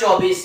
24۔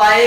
y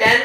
10،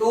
2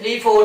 3 4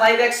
5x